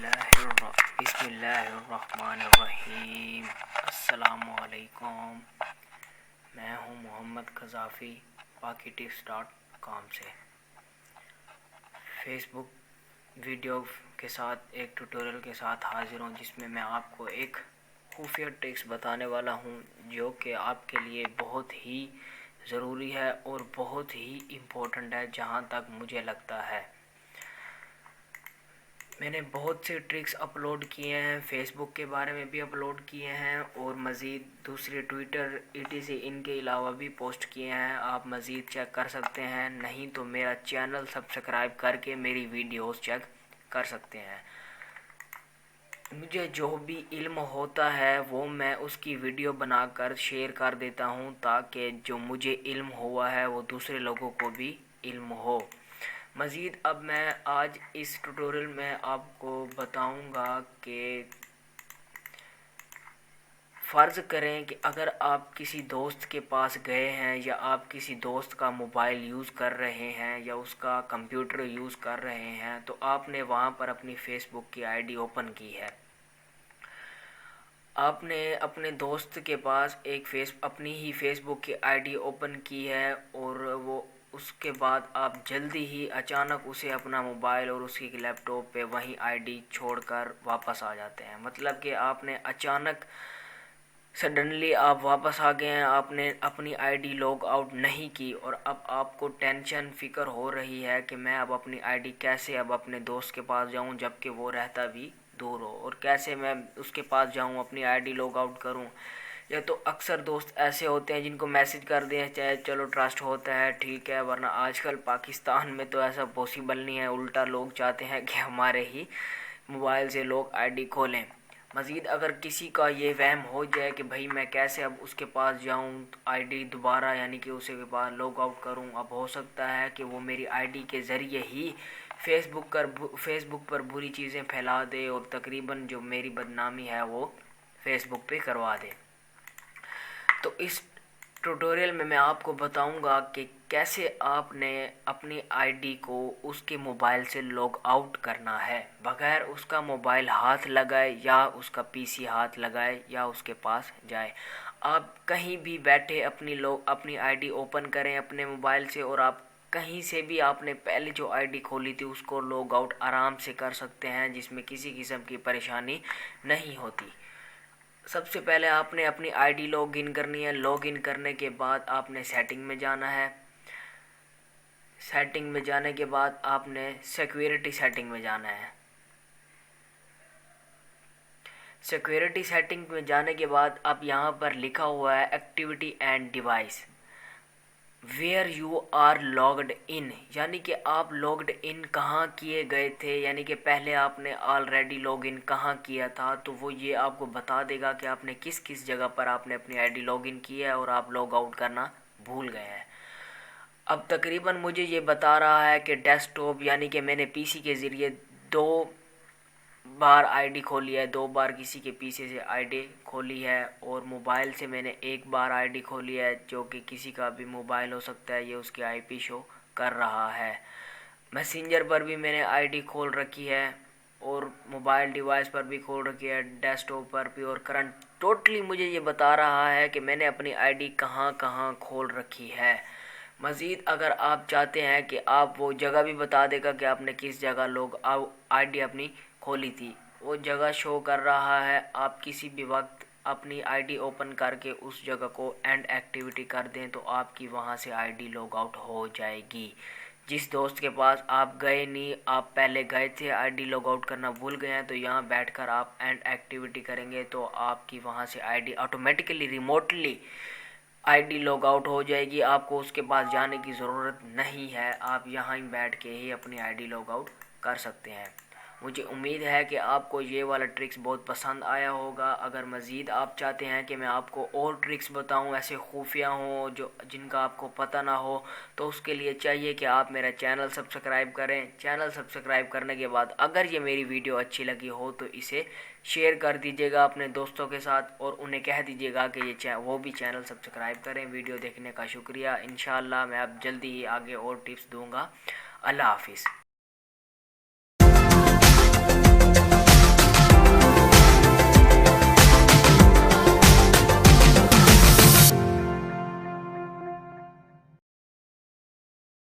बिस्मिल्लाहिर्रहमानिर्रहीम। अस्सलामुअलैकुम। मैं हूँ मोहम्मद क़ज़ाफ़ी PakiTips.com से फेसबुक वीडियो के साथ एक ट्यूटोरियल के साथ हाज़िर हूँ, जिसमें मैं आपको एक खुफिया ट्रिक्स बताने वाला हूँ जो कि आपके लिए बहुत ही ज़रूरी है और बहुत ही इम्पोर्टेंट है, जहाँ तक मुझे लगता है। मैंने बहुत से ट्रिक्स अपलोड किए हैं, फेसबुक के बारे में भी अपलोड किए हैं और मज़ीद दूसरे ट्विटर etc इनके अलावा भी पोस्ट किए हैं। आप मज़ीद चेक कर सकते हैं, नहीं तो मेरा चैनल सब्सक्राइब करके मेरी वीडियोस चेक कर सकते हैं। मुझे जो भी इल्म होता है वो मैं उसकी वीडियो बनाकर शेयर कर देता हूँ, ताकि जो मुझे इल्म हुआ है वो दूसरे लोगों को भी इल्म हो। मज़ीद अब मैं आज इस ट्यूटोरियल में आपको बताऊंगा कि फ़र्ज़ करें कि अगर आप किसी दोस्त के पास गए हैं या आप किसी दोस्त का मोबाइल यूज़ कर रहे हैं या उसका कंप्यूटर यूज़ कर रहे हैं, तो आपने वहाँ पर अपनी फ़ेसबुक की आईडी ओपन की है। आपने अपने दोस्त के पास अपनी ही फेसबुक की आईडी ओपन की है और वो उसके बाद आप जल्दी ही अचानक उसे अपना मोबाइल और उसकी लैपटॉप पे वही आईडी छोड़कर वापस आ जाते हैं। मतलब कि आपने अचानक सडनली आप वापस आ गए हैं, आपने अपनी आईडी लॉग आउट नहीं की और अब आपको टेंशन फ़िक्र हो रही है कि मैं अब अपनी आईडी कैसे अब अपने दोस्त के पास जाऊं, जबकि वो रहता भी दूर हो, और कैसे मैं उसके पास जाऊं, अपनी आईडी लॉग आउट करूं। या तो अक्सर दोस्त ऐसे होते हैं जिनको मैसेज कर दें, चाहे चलो ट्रस्ट होता है ठीक है, वरना आजकल पाकिस्तान में तो ऐसा पॉसिबल नहीं है। उल्टा लोग चाहते हैं कि हमारे ही मोबाइल से लोग आईडी खोलें। मज़ीद अगर किसी का ये वहम हो जाए कि भाई मैं कैसे अब उसके पास जाऊं, आईडी दोबारा यानी कि उसे के पास लॉग आउट करूं, अब हो सकता है कि वो मेरी आईडी के ज़रिए ही फेसबुक पर बुरी चीज़ें फैला दे और तकरीबन जो मेरी बदनामी है वो फेसबुक पे करवा दे। तो इस ट्यूटोरियल में मैं आपको बताऊंगा कि कैसे आपने अपनी आईडी को उसके मोबाइल से लॉग आउट करना है, बगैर उसका मोबाइल हाथ लगाए या उसका पीसी हाथ लगाए या उसके पास जाए। आप कहीं भी बैठे अपनी आईडी ओपन करें अपने मोबाइल से, और आप कहीं से भी आपने पहले जो आईडी खोली थी उसको लॉग आउट आराम से कर सकते हैं, जिसमें किसी किस्म की परेशानी नहीं होती। सबसे पहले आपने अपनी आईडी लॉगिन करनी है। लॉगिन करने के बाद आपने सेटिंग में जाना है। सेटिंग में जाने के बाद आपने सिक्योरिटी सेटिंग में जाना है। सिक्योरिटी सेटिंग में जाने के बाद अब यहाँ पर लिखा हुआ है activity and device where you are logged in, यानी कि आप लॉग्ड इन कहाँ किए गए थे, यानी कि पहले आपने ऑलरेडी लॉग इन कहाँ किया था, तो वो ये आपको बता देगा कि आपने किस किस जगह पर आपने अपनी आईडी लॉग इन की है और आप लॉग आउट करना भूल गए हैं। अब तकरीबन मुझे ये बता रहा है कि डेस्कटॉप यानी कि मैंने पीसी के ज़रिए 2 बार आईडी खोली है, 2 बार किसी के पीसी से आईडी खोली है, और मोबाइल से मैंने 1 बार आईडी खोली है, जो कि किसी का भी मोबाइल हो सकता है। ये उसकी आईपी शो कर रहा है। मैसेंजर पर भी मैंने आईडी खोल रखी है और मोबाइल डिवाइस पर भी खोल रखी है, डेस्कटॉप पर भी, और करंट टोटली मुझे ये बता रहा है कि मैंने अपनी आईडी कहाँ कहाँ खोल रखी है। मज़ीद अगर आप चाहते हैं कि आप वो जगह भी बता देगा कि आपने किस जगह लोग आईडी अपनी खोली थी, वो जगह शो कर रहा है। आप किसी भी वक्त अपनी आईडी ओपन करके उस जगह को एंड एक्टिविटी कर दें तो आपकी वहाँ से आईडी लॉग आउट हो जाएगी। जिस दोस्त के पास आप गए नहीं, आप पहले गए थे आईडी लॉग आउट करना भूल गए हैं, तो यहाँ बैठकर आप एंड एक्टिविटी करेंगे तो आपकी वहाँ से ID automatically remotely ID log out हो जाएगी। आपको उसके पास जाने की ज़रूरत नहीं है, आप यहाँ ही बैठ के ही अपनी आईडी लॉग आउट कर सकते हैं। मुझे उम्मीद है कि आपको ये वाला ट्रिक्स बहुत पसंद आया होगा। अगर मज़ीद आप चाहते हैं कि मैं आपको और ट्रिक्स बताऊं ऐसे खुफिया हों जो जिनका आपको पता ना हो, तो उसके लिए चाहिए कि आप मेरा चैनल सब्सक्राइब करें। चैनल सब्सक्राइब करने के बाद अगर ये मेरी वीडियो अच्छी लगी हो तो इसे शेयर कर दीजिएगा अपने दोस्तों के साथ और उन्हें कह दीजिएगा कि वो भी चैनल सब्सक्राइब करें। वीडियो देखने का शुक्रिया। इंशाअल्लाह मैं अब जल्दी ही आगे और टिप्स दूँगा। अल्लाह हाफिज़।